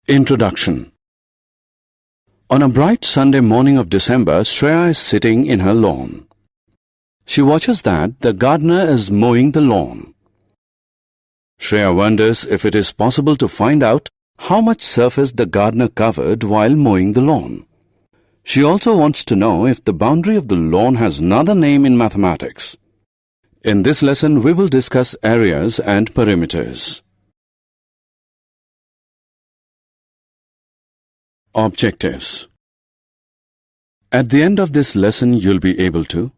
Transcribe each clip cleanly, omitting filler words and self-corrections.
Introduction. On a bright Sunday morning of December, Shreya is sitting in her lawn. She watches that the gardener is mowing the lawn. Shreya wonders if it is possible to find out how much surface the gardener covered while mowing the lawn. She also wants to know if the boundary of the lawn has another name in mathematics. In this lesson, we will discuss areas and perimeters. Objectives. At the end of this lesson, you'll be able to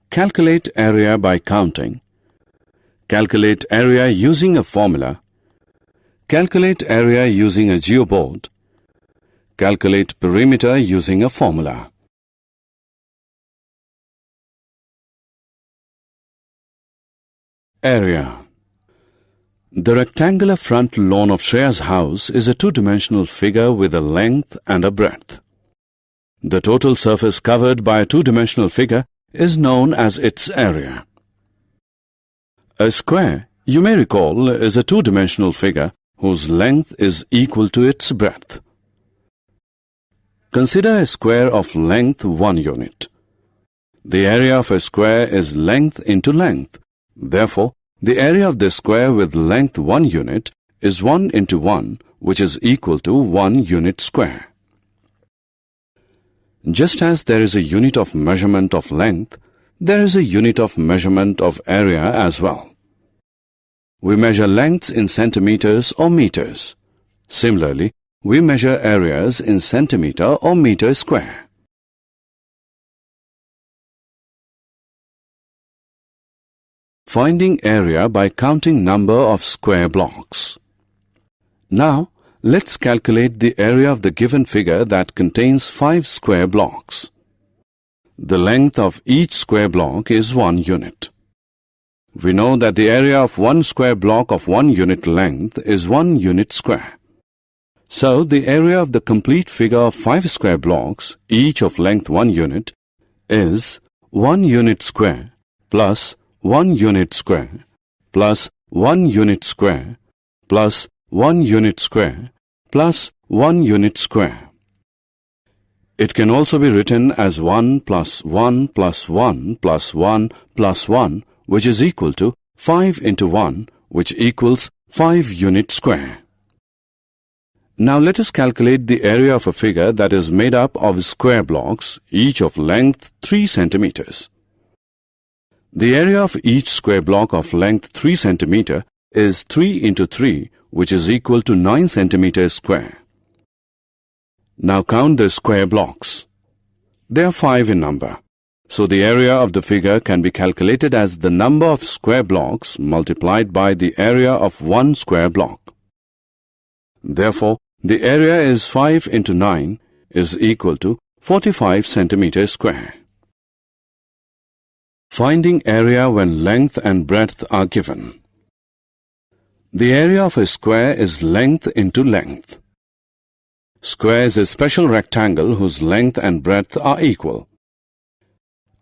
calculate area by counting, calculate area using a formula, calculate area using a geoboard, calculate perimeter using a formula. Area. The rectangular front lawn of Shreya's house is a two-dimensional figure with a length and a breadth. The total surface covered by a two-dimensional figure is known as its area. A square, you may recall, is a two-dimensional figure whose length is equal to its breadth. Consider a square of length 1 unit. The area of a square is length into length. Therefore, the area of the square with length 1 unit is 1 into 1, which is equal to 1 unit square. Just as there is a unit of measurement of length, there is a unit of measurement of area as well. We measure lengths in centimeters or meters. Similarly, we measure areas in centimeter or meter square. Finding area by counting number of square blocks. Now, let's calculate the area of the given figure that contains 5 square blocks. The length of each square block is 1 unit. We know that the area of one square block of 1 unit length is 1 unit square. So, the area of the complete figure of 5 square blocks, each of length 1 unit, is 1 unit square plus 1 unit square plus 1 unit square plus 1 unit square plus 1 unit square. It can also be written as 1 plus 1 plus 1 plus 1 plus 1, which is equal to 5 into 1, which equals 5 unit square. Now let us calculate the area of a figure that is made up of square blocks, each of length 3 centimeters. The area of each square block of length 3 centimeter is 3 into 3, which is equal to 9 centimeters square. Now count the square blocks. They are 5 in number. So the area of the figure can be calculated as the number of square blocks multiplied by the area of one square block. Therefore, the area is 5 into 9 is equal to 45 centimeters square. Finding area when length and breadth are given. The area of a square is length into length. Square is a special rectangle whose length and breadth are equal.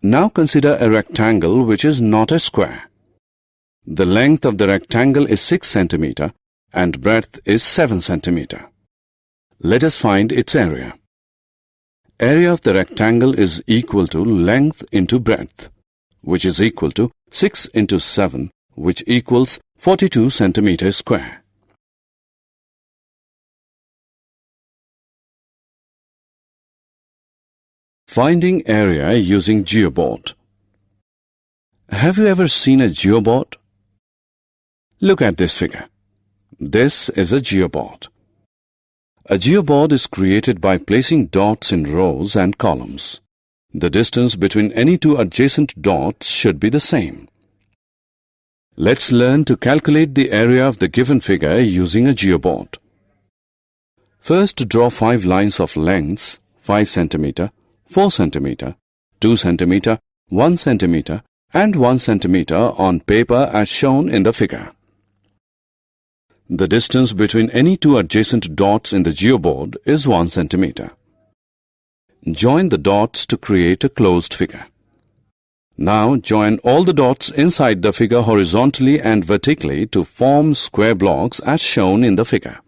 Now consider a rectangle which is not a square. The length of the rectangle is 6 centimeter and breadth is 7 centimeter. Let us find its area. Area of the rectangle is equal to length into breadth, which is equal to 6 into 7, which equals 42 centimeters square. Finding area using geoboard. Have you ever seen a geoboard? Look at this figure. This is a geoboard. A geoboard is created by placing dots in rows and columns. The distance between any two adjacent dots should be the same. Let's learn to calculate the area of the given figure using a geoboard. First, draw 5 lines of lengths 5 centimeter, 4 centimeter, 2 centimeter, 1 centimeter and 1 centimeter on paper as shown in the figure. The distance between any two adjacent dots in the geoboard is 1 centimeter. Join the dots to create a closed figure. Now join all the dots inside the figure horizontally and vertically to form square blocks as shown in the figure.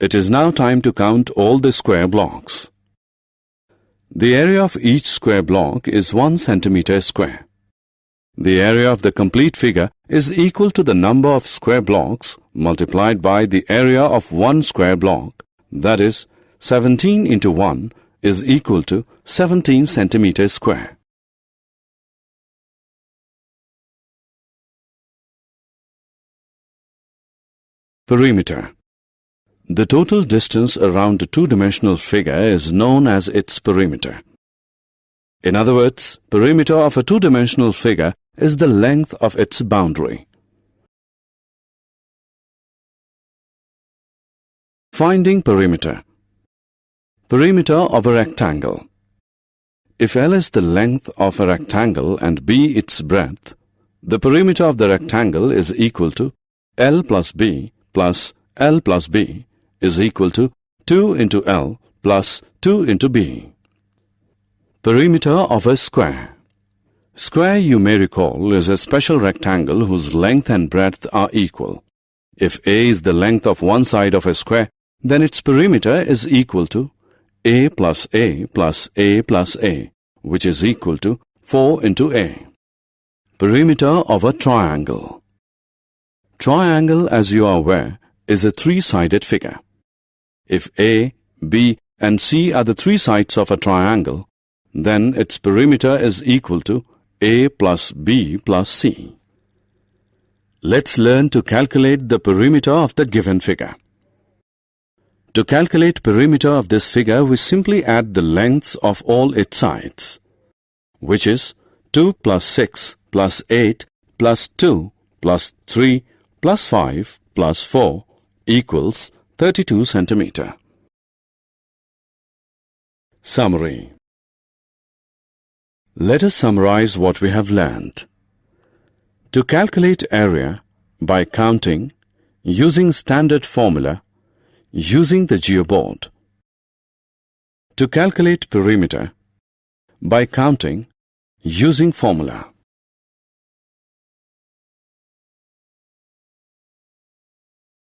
It is now time to count all the square blocks. The area of each square block is 1 centimeter square. The area of the complete figure is equal to the number of square blocks multiplied by the area of one square block, that is, 17 into 1 is equal to 17 centimeters square. Perimeter. The total distance around a two-dimensional figure is known as its perimeter. In other words, perimeter of a two-dimensional figure is the length of its boundary. Finding perimeter. Perimeter of a rectangle. If L is the length of a rectangle and B its breadth, the perimeter of the rectangle is equal to L plus B plus L plus B is equal to 2 into L plus 2 into B. Perimeter of a square. Square, you may recall, is a special rectangle whose length and breadth are equal. If A is the length of one side of a square, then its perimeter is equal to A plus A plus A plus A, which is equal to 4 into A. Perimeter of a triangle. Triangle, as you are aware, is a three-sided figure. If A, B and C are the three sides of a triangle, then its perimeter is equal to A plus B plus C. Let's learn to calculate the perimeter of the given figure. To calculate perimeter of this figure, we simply add the lengths of all its sides, which is 2 plus 6 plus 8 plus 2 plus 3 plus 5 plus 4 equals 32 centimeter. Summary. Let us summarize what we have learned. To calculate area by counting, using standard formula, using the geoboard. To calculate perimeter by counting, using formula.